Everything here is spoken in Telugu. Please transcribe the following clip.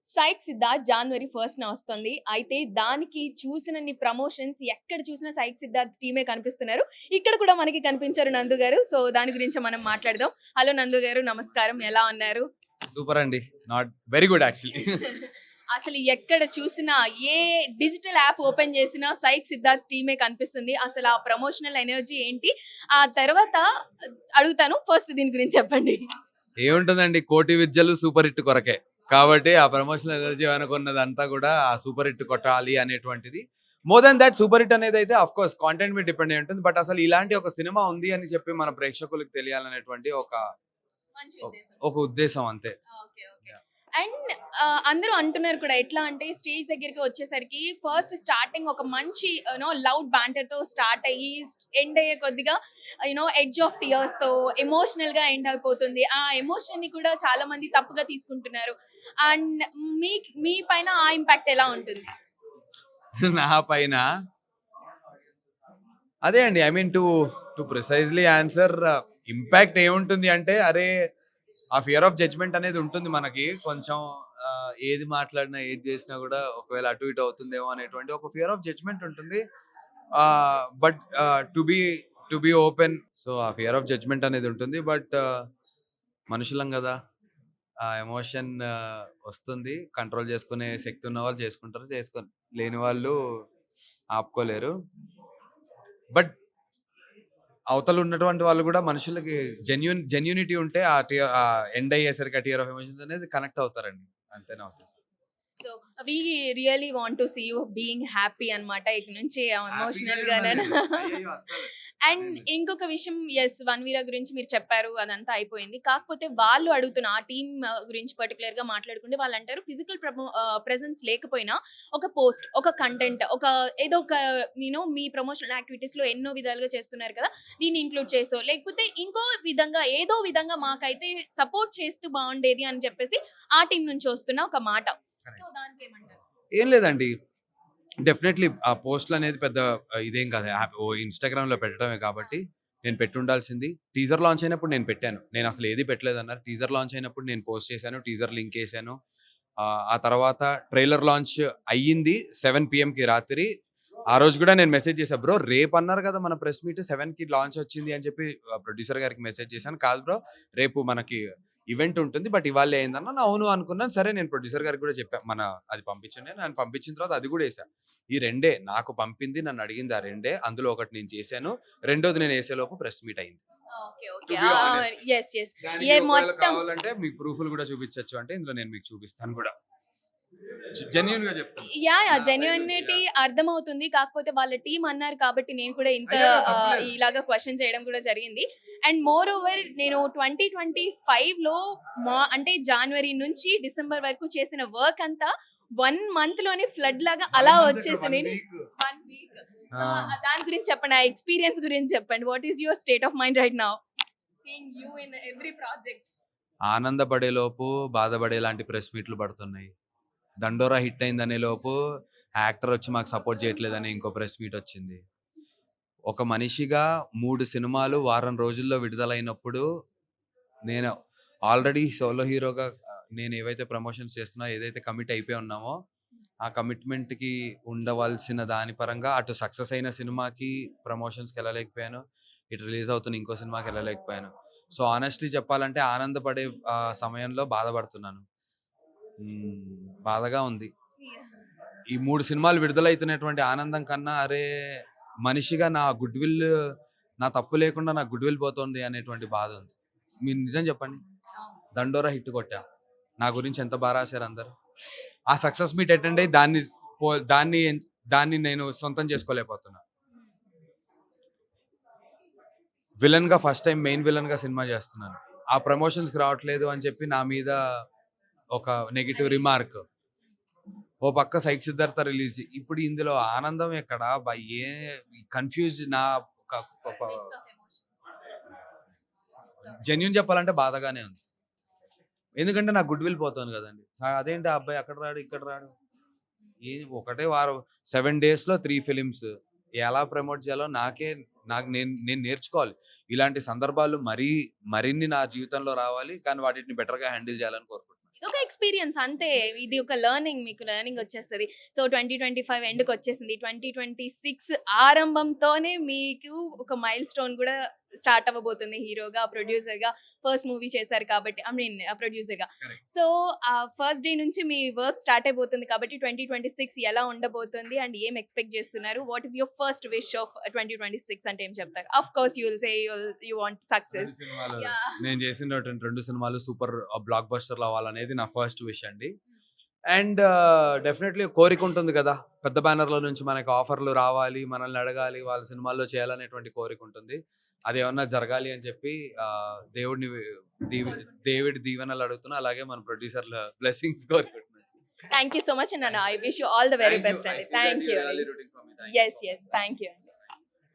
'సైక్ సిద్ధార్థ్' జనవరి 1న వస్తుంది. అయితే దానికి చూసినన్ని ప్రమోషన్స్ ఎక్కడ చూసినా 'సైక్ సిద్ధార్థ్' టీమే కనిపిస్తున్నారు. ఇక్కడ కూడా మనకి కనిపించారు నందు గారు. సో, దాని గురించే మనం మాట్లాడదాం. హలో నందు గారు, నమస్కారం. ఎలా ఉన్నారు? సూపర్ అండి. Not very good actually. అసలు ఎక్కడ చూసినా, ఏ డిజిటల్ యాప్ ఓపెన్ చేసినా 'సైక్ సిద్ధార్థ్' టీమే కనిపిస్తుంది. అసలు ఆ ప్రమోషనల్ ఎనర్జీ ఏంటి? ఆ తర్వాత అడుగుతాను. ఫస్ట్ దీని గురించి చెప్పండి. ఏముంటుందండి, కోటి విద్యలు సూపర్ హిట్ కొరకే. కాబట్టి ఆ ప్రమోషనల్ ఎనర్జీ వెనకున్నదంతా కూడా ఆ సూపర్ హిట్ కొట్టాలి అనేటువంటిది. More than that super hit అనేది అయితే ఆఫ్ కోర్స్ కాంటెంట్ మీద డిపెండ్ అయి ఉంటుంది. బట్ అసలు ఇలాంటి ఒక సినిమా ఉంది అని చెప్పి మన ప్రేక్షకులకు తెలియాలనేటువంటి మంచి ఉద్దేశం. ఒక ఉద్దేశం అంతే. ఓకే. ఓకే. అండ్ అందరూ అంటున్నారు కూడా ఎట్లా అంటే స్టేజ్ దగ్గరికి వచ్చేసరికి ఫస్ట్ స్టార్టింగ్ ఒక మంచి లౌడ్ బ్యాంటర్‌తో స్టార్ట్ అయ్యి ఎండ్ అయ్యే కొద్దిగా ఎడ్జ్ ఆఫ్ టియర్స్‌తో ఎమోషనల్‌గా ఎండ్ అయిపోతుంది. ఆ ఎమోషన్‌ని కూడా చాలా మంది తప్పుగా తీసుకుంటున్నారు. అండ్ మీ మీ పైన ఆ ఇంపాక్ట్ ఎలా ఉంటుంది? నా పైన అదే అండి. I mean to precisely answer, impact ఏముంటుంది అంటే, అరే ఆ ఫియర్ ఆఫ్ జడ్జ్‌మెంట్ అనేది ఉంటుంది మనకి. కొంచెం ఏది మాట్లాడినా, ఏది చేసినా కూడా ఒకవేళ అటు ఇటు అవుతుందేమో అనేటువంటి ఒక ఫియర్ ఆఫ్ జడ్జ్‌మెంట్ ఉంటుంది. But to be open. So, ఆ ఫియర్ ఆఫ్ జడ్జ్‌మెంట్ అనేది ఉంటుంది. బట్ మనుషులం గదా! ఆ ఎమోషన్ వస్తుంది. కంట్రోల్ చేసుకునే శక్తి ఉన్న వాళ్ళు చేసుకుంటారు. లేని వాళ్ళు ఆపుకోలేరు. బట్ అవతల ఉన్నటువంటి వాళ్ళు కూడా మనుషులకి జెన్యూనిటీ ఉంటే ఆ ఎండ్ అయ్యేసరికి ఆ టియర్ ఆఫ్ ఎమోషన్స్ అనేది కనెక్ట్ అవుతారండి. అంతే నా ఉద్దేశం. So, we really want to see you being happy అన్నమాట. ఇక నుంచి ఎమోషనల్‌గానేనా? అండ్ ఇంకొక విషయం, యెస్, 'వన్ వీర' గురించి మీరు చెప్పారు. అదంతా అయిపోయింది. కాకపోతే వాళ్ళు అడుగుతున్న ఆ టీమ్ గురించి పర్టిక్యులర్‌గా మాట్లాడుకుంటే వాళ్ళంటారు ఫిజికల్ ప్రెజెన్స్ లేకపోయినా ఒక పోస్ట్, ఒక కంటెంట్, ఏదో ఒక మీ ప్రమోషనల్ యాక్టివిటీస్‌లో ఎన్నో విధాలుగా చేస్తున్నారు కదా! దీన్ని ఇంక్లూడ్ చేసో, లేకపోతే ఇంకో విధంగా ఏదో విధంగా మాకైతే సపోర్ట్ చేస్తూ బావుండేది అని చెప్పేసి ఆ టీమ్ నుంచి వస్తున్న ఒక మాట. సో, దానికేమంటారు? ఏం లేదండి. డెఫినెట్‌లీ ఆ పోస్ట్‌లనేది పెద్ద ఇదేం కాదు. ఇన్‌స్టాగ్రామ్‌లో పెట్టడమే కాబట్టి నేను పెట్టుండాల్సింది. టీజర్ లాంచ్ అయినప్పుడు నేను పెట్టాను. నేనసలు ఏది పెట్టలేదన్నారు. టీజర్ లాంచ్ అయినప్పుడు నేను పోస్ట్ చేశాను. టీజర్ లింక్ ఏసాను. ఆ తర్వాత ట్రైలర్ లాంచ్ అయ్యింది 7 పీఎంకి రాత్రి. ఆ రోజు కూడా నేను మెసేజ్ చేశా. బ్రో రేపన్నారు కదా మన ప్రెస్ మీట్ 7కి లాంచ్ వచ్చింది అని చెప్పి ప్రొడ్యూసర్ గారికి మెసేజ్ చేశాను. కాదు బ్రో, రేపు మనకి ఈవెంట్ ఉంటుంది. బట్ ఇవాళే అయిందన్నాను. అవును అనుకున్నాను. సరే, నేను ప్రొడ్యూసర్ గారికి కూడా చెప్పా. అది పంపించండి అని. ఆయన పంపించిన తర్వాత అది కూడా ఏసా. ఈ రెండే నాకు పంపింది, నన్ను అడిగింది ఆ రెండే. అందులో ఒకటి నేను చేశాను. రెండోది నేను ఏసేలోపు ప్రెస్ మీట్ అయింది. Okay. To okay. Be honest. Yes. Yes. దానికి ఇయర్ ఒకవేళ మొత్తం కావాలంటే మీకు ప్రూఫ్‌లు కూడా చూపించొచ్చు అంటే ఇందులో నేను మీకు చూపిస్తాను కూడా. జెన్యూన్‌గా చెప్తాను. యాహ్! నా సైడ్ నుంచి జెన్యూనిటీ అర్థమవుతుంది. కాకపోతే వాళ్ళ టీమ్ అన్నారు కాబట్టి నేను కూడా ఇంత అయ్యో! తప్పులేదు. ఇలాగా క్వెషన్ చేయడం కూడా జరిగింది. అండ్ మోర్ ఓవర్ నేను 2025లో అంటే జనవరి నుంచి డిసెంబర్ వరకు చేసిన వర్క్ అంతా 1 మంత్‌లోనే ఫ్లడ్ లాగా అలా 1 మంత్ ఎక్కడ, వచ్చేసింది. 1 వీక్. 1 వీక్. సో, ఆ! దాని గురించి చెప్పండి. ఆ ఎక్స్‌పీరియన్స్ గురించి చెప్పండి. What is your state of mind right now? Seeing you in every project. ఆనందపడే లోపు బాధపడే లాంటి ప్రెస్ మీట్లు పడుతున్నాయి. 'దండోరా' హిట్ అయిందనే లోపు యాక్టర్ వచ్చి మాకు సపోర్ట్ చేయట్లేదని ఇంకో ప్రెస్ మీట్ వచ్చింది. ఒక మనిషిగా 3 సినిమాలు వారం రోజుల్లో విడుదలైనప్పుడు నేను ఆల్రెడీ సోలో హీరోగా నేను ఏవైతే ప్రమోషన్స్ చేస్తున్నా, ఏదైతే కమిట్ అయిపోయి ఉన్నామో, ఆ కమిట్మెంట్‌కి ఉండవలసిన దాని పరంగా అటు సక్సెస్ అయిన సినిమాకి ప్రమోషన్స్‌కి వెళ్ళలేకపోయాను. ఇటు రిలీజ్ అవుతున్న ఇంకో సినిమాకి వెళ్ళలేకపోయాను. సో, హానెస్ట్‌లీ చెప్పాలంటే ఆనందపడే సమయంలో బాధపడుతున్నాను. బాధగా ఉంది. ఈ 3 సినిమాలు విడుదలైతున్నటువంటి ఆనందం కన్నా, అరే మనిషిగా నా తప్పు లేకుండా నా గుడ్ విల్ పోతుంది అనేటువంటి బాధ ఉంది. మీరు నిజం చెప్పండి. 'దండోరా' హిట్ కొట్టా. నా గురించి ఎంత బా రాసారు అందరూ. ఆ సక్సెస్ మీట్ అటెండ్ అయ్యి పో దాన్ని దాన్ని నేను సొంతం చేసుకోలేకపోతున్నా. విలన్‌గా ఫస్ట్ టైమ్ మెయిన్ విలన్‌గా సినిమా చేస్తున్నాను. ఆ ప్రమోషన్స్‌కి రావట్లేదు అని చెప్పి నా మీద ఒక నెగెటివ్ రిమార్క్. ఓ పక్క 'సైక్ సిద్ధార్థ' రిలీజ్. ఇప్పుడు ఇందులో ఆనందం ఎక్కడ? కన్‌ఫ్యూజ్ నా క ప ప మిక్స్ ఆఫ్ ఎమోషన్స్. జెన్యూన్ చెప్పాలంటే బాధగానే ఉంది. ఎందుకంటే నా గుడ్ విల్ పోతుంది గదండీ. అదేంటి ఆ అబ్బాయి అక్కడ రాడు, ఇక్కడ రాడు. ఒకటే వారం 7 డేస్‌లో 3 ఫిల్మ్స్. ఎలా ప్రమోట్ చేయాలో నాకు నేను నేర్చుకోవాలి. ఇలాంటి సందర్భాలు మరిన్ని నా జీవితంలో రావాలి. కానీ వాటిని బెటర్‌గా హ్యాండిల్ చేయాలని కోరుకుంటున్నాను. ఒక ఎక్స్పీరియన్స్ అంతే. ఇది ఒక లెర్నింగ్, మీకు లెర్నింగ్ వచ్చేస్తది. సో 2025 ఎండ్‌కి వచ్చేసింది. 2026 ఆరంభంతోనే మీకు ఒక మైల్ స్టోన్ కూడా స్టార్ట్ అవ్వబోతుంది హీరోగా, ప్రొడ్యూసర్‌గా. ఫస్ట్ మూవీ చేశారు కాబట్టి ఐ మీన్ ప్రొడ్యూసర్‌గా. Correct. సో ఫస్ట్ డే నుంచి మీ వర్క్ స్టార్ట్ అయిపోతుంది కాబట్టి 2026 ఎలా ఉండబోతుంది అండ్ ఏం ఎక్స్‌పెక్ట్ చేస్తున్నారు? What is your first wish of 2026 అంటే ఏం చెప్తారు? Of course you will say you want success. Yeah. నేను చేసిన 2 సినిమాలు సూపర్ బ్లాక్ బస్టర్లు అవ్వాలనేది నా ఫస్ట్ విష్ అండి. అండ్ డెఫినెట్లీ కోరిక ఉంటుంది కదా, పెద్ద బ్యానర్ల నుంచి మనకి ఆఫర్లు రావాలి, మనల్ని అడగాలి, వాళ్ళ సినిమాల్లో చేయాలనేటువంటి కోరిక ఉంటుంది. అది ఏమన్నా జరగాలి అని చెప్పి దేవుడిని దేవుడి దీవెనలు అడుగుతున్నా, అలాగే మన ప్రొడ్యూసర్ల బ్లెస్సింగ్స్ కోరుకుంటున్నాను. Thank you so much and I wish you all the very best అండి. Thank you. Yes, yes. Thank you.